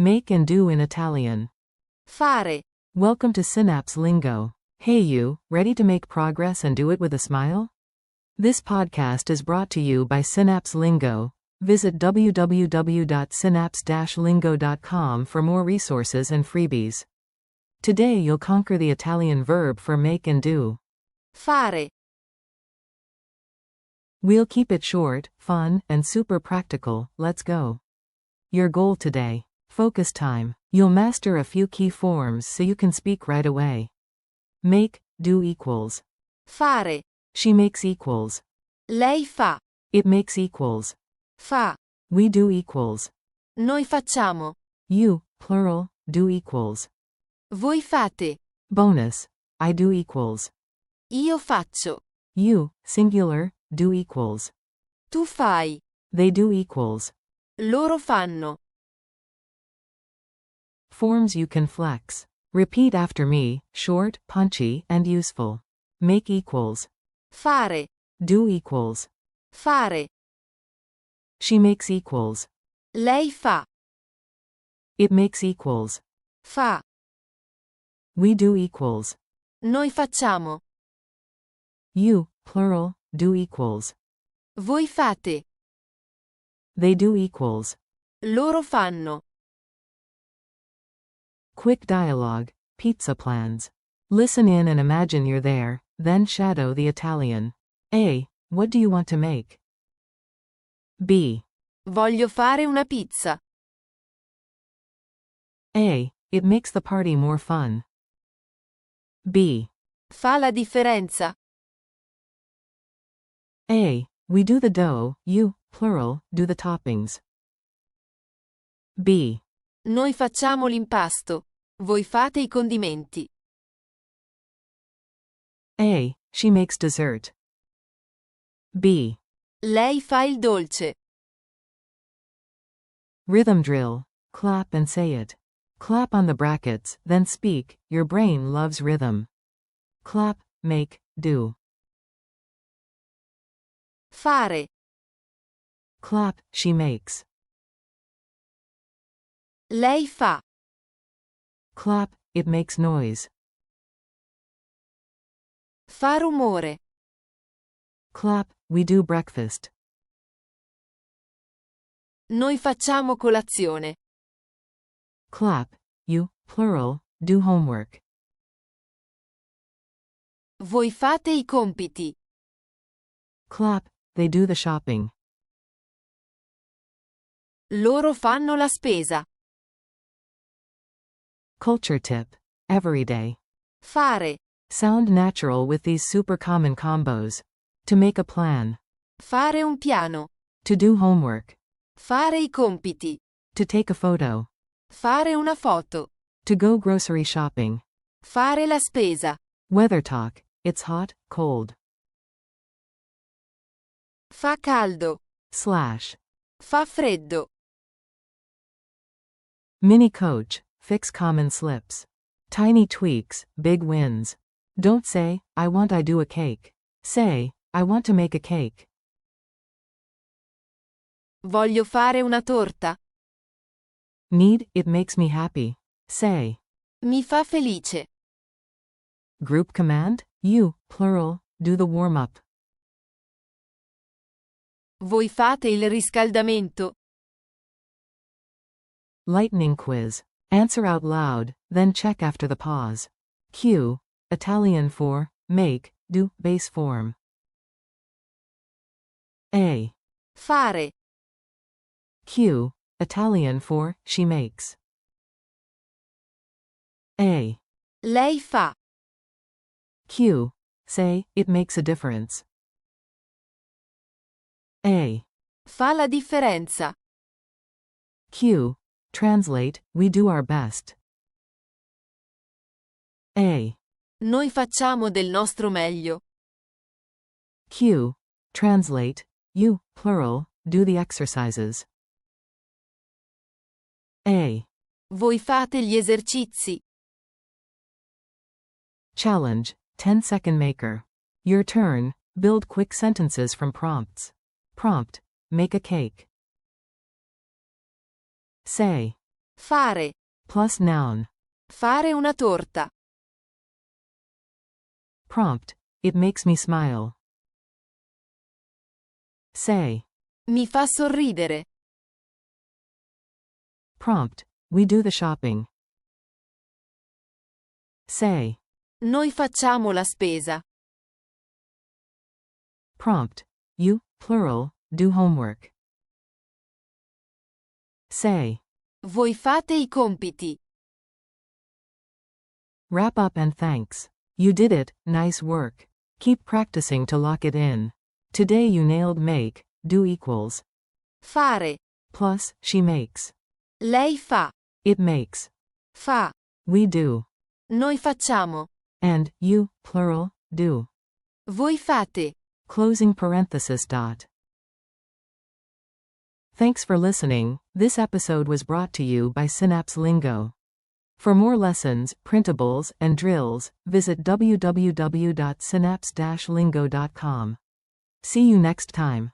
Make and do in Italian. Fare. Welcome to Synapse Lingo. Hey you, ready to make progress and do it with a smile? This podcast is brought to you by Synapse Lingo. Visit www.synapse-lingo.com for more resources and freebies. Today you'll conquer the Italian verb for make and do. Fare. We'll keep it short, fun, and super practical. Let's go. Your goal today. Focus time. You'll master a few key forms so you can speak right away. Make, do equals. Fare. She makes equals. Lei fa. It makes equals. Fa. We do equals. Noi facciamo. You, plural, do equals. Voi fate. Bonus. I do equals. Io faccio. You, singular, do equals. Tu fai. They do equals. Loro fanno. Forms you can flex. Repeat after me, short, punchy, and useful. Make equals. Fare. Do equals. Fare. She makes equals. Lei fa. It makes equals. Fa. We do equals. Noi facciamo. You, plural, do equals. Voi fate. They do equals. Loro fanno. Quick dialogue, pizza plans. Listen in and imagine you're there, then shadow the Italian. A. What do you want to make? B. Voglio fare una pizza. A. It makes the party more fun. B. Fa la differenza. A. We do the dough, you, plural, do the toppings. B. Noi facciamo l'impasto. Voi fate I condimenti. A. She makes dessert. B. Lei fa il dolce. Rhythm drill. Clap and say it. Clap on the brackets, then speak. Your brain loves rhythm. Clap, make, do. Fare. Clap, she makes. Lei fa. Clap, it makes noise. Fa rumore. Clap, we do breakfast. Noi facciamo colazione. Clap, you, plural, do homework. Voi fate I compiti. Clap, they do the shopping. Loro fanno la spesa. Culture tip. Everyday. Fare. Sound natural with these super common combos. To make a plan. Fare un piano. To do homework. Fare I compiti. To take a photo. Fare una foto. To go grocery shopping. Fare la spesa. Weather talk. It's hot, cold. Fa caldo. Slash. Fa freddo. Mini coach. Fix common slips. Tiny tweaks, big wins. Don't say, I do a cake. Say, I want to make a cake. Voglio fare una torta. Need, it makes me happy. Say. Mi fa felice. Group command, you, plural, do the warm-up. Voi fate il riscaldamento. Lightning quiz. Answer out loud, then check after the pause. Q. Italian for, make, do, base form. A. Fare. Q. Italian for, she makes. A. Lei fa. Q. Say, it makes a difference. A. Fa la differenza. Q. Translate, we do our best. A. Noi facciamo del nostro meglio. Q. Translate, you, plural, do the exercises. A. Voi fate gli esercizi. Challenge, 10-second maker. Your turn, build quick sentences from prompts. Prompt, make a cake. Say. Fare. plus noun. Fare una torta. Prompt. It makes me smile. Say. Mi fa sorridere. Prompt. We do the shopping. Say. Noi facciamo la spesa. Prompt. You, plural, do homework. Say. Voi fate i compiti. Wrap up and thanks. You did it, nice work. Keep practicing to lock it in. Today you nailed make, do equals. Fare. Plus, she makes. Lei fa. It makes. Fa. We do. Noi facciamo. And, you, plural, do. Voi fate. Closing parenthesis dot. Thanks for listening. This episode was brought to you by Synapse Lingo. For more lessons, printables, and drills, visit www.synapse-lingo.com. See you next time.